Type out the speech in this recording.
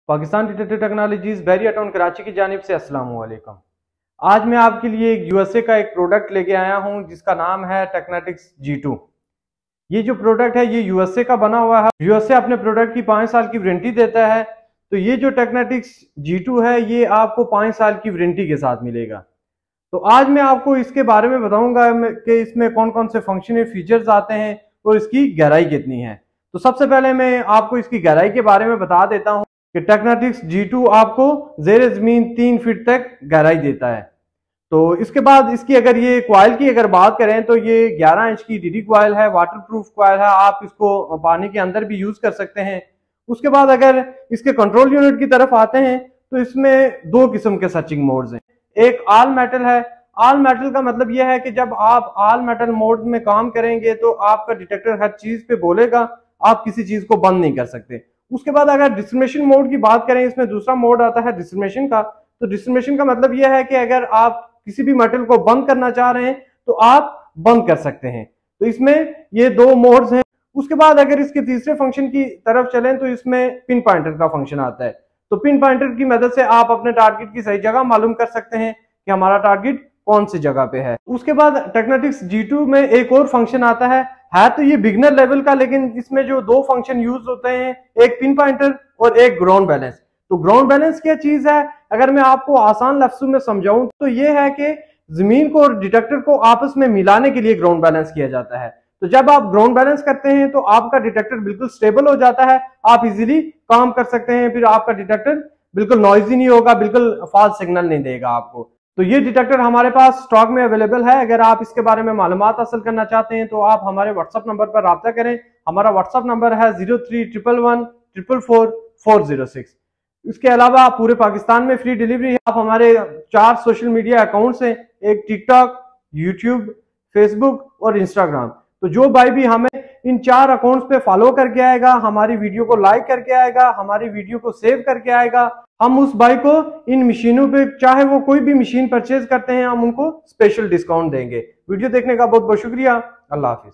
Pakistan detective technologies Bahria town Karachi की जानिब से अस्सलाम वालेकुम। आज मैं आपके लिए एक यूएसए का एक प्रोडक्ट लेके आया हूं जिसका नाम है टेक्नेटिक्स G2। ये जो प्रोडक्ट है ये यूएसए का बना हुआ है। यूएसए अपने प्रोडक्ट की 5 साल की वारंटी देता है। तो ये जो टेक्नेटिक्स G2 है ये आपको 5 साल की वारंटी के साथ मिलेगा। तो आज मैं आपको इसके बारे में बताऊंगा कि इसमें कौन कौन से फंक्शनल फीचर्स आते हैं और इसकी गहराई कितनी है। तो सबसे पहले मैं आपको इसकी गहराई के बारे में बता देता हूं कि टेक्नेटिक्स G2 आपको जेर जमीन 3 फीट तक गहराई देता है। तो इसके बाद इसकी अगर ये कॉइल की अगर बात करें तो ये 11 इंच की डीडी कॉइल है, वाटर प्रूफ कॉइल है। आप इसको पानी के अंदर भी यूज कर सकते हैं। उसके बाद अगर इसके कंट्रोल यूनिट की तरफ आते हैं तो इसमें 2 किस्म के सर्चिंग मोड्स हैं। एक ऑल मेटल है। ऑल मेटल का मतलब यह है कि जब आप ऑल मेटल मोड में काम करेंगे तो आपका डिटेक्टर हर चीज पे बोलेगा, आप किसी चीज को बंद नहीं कर सकते। उसके बाद अगर डिस्क्रिमिनेशन मोड की बात करें, इसमें दूसरा मोड आता है डिस्क्रिमिनेशन का। तो डिस्क्रिमिनेशन का मतलब यह है कि अगर आप किसी भी मेटल को बंद करना चाह रहे हैं तो आप बंद कर सकते हैं। तो इसमें ये 2 मोड्स हैं। उसके बाद अगर इसके तीसरे फंक्शन की तरफ चलें तो इसमें पिन पॉइंटर का फंक्शन आता है। तो पिन पॉइंटर की मदद से आप अपने टारगेट की सही जगह मालूम कर सकते हैं कि हमारा टारगेट कौन सी जगह पे है। उसके बाद टेक्नेटिक्स G2 में एक और फंक्शन आता है तो ये बिगनर लेवल का, लेकिन इसमें जो 2 फंक्शन यूज होते हैं, एक पिन पॉइंटर और एक ग्राउंड बैलेंस। तो ग्राउंड बैलेंस क्या चीज है, अगर मैं आपको आसान लफ्जों में समझाऊं तो ये है कि जमीन को और डिटेक्टर को आपस में मिलाने के लिए ग्राउंड बैलेंस किया जाता है। तो जब आप ग्राउंड बैलेंस करते हैं तो आपका डिटेक्टर बिल्कुल स्टेबल हो जाता है, आप इजीली काम कर सकते हैं। फिर आपका डिटेक्टर बिल्कुल नॉइजी नहीं होगा, बिल्कुल फॉल्स सिग्नल नहीं देगा आपको। तो ये डिटेक्टर हमारे पास स्टॉक में अवेलेबल है। अगर आप इसके बारे में मालूमात हासिल करना चाहते हैं तो आप हमारे व्हाट्सएप नंबर पर राब्ता करें। हमारा व्हाट्सएप नंबर है 0311144406। इसके अलावा पूरे पाकिस्तान में फ्री डिलीवरी है। आप हमारे 4 सोशल मीडिया अकाउंट्स हैं, एक टिकटॉक, यूट्यूब, फेसबुक और इंस्टाग्राम। तो जो भाई भी हमें इन 4 अकाउंट्स पे फॉलो करके आएगा, हमारी वीडियो को लाइक करके आएगा, हमारी वीडियो को सेव करके आएगा, हम उस भाई को इन मशीनों पे, चाहे वो कोई भी मशीन परचेज करते हैं, हम उनको स्पेशल डिस्काउंट देंगे। वीडियो देखने का बहुत बहुत शुक्रिया। अल्लाह हाफिज।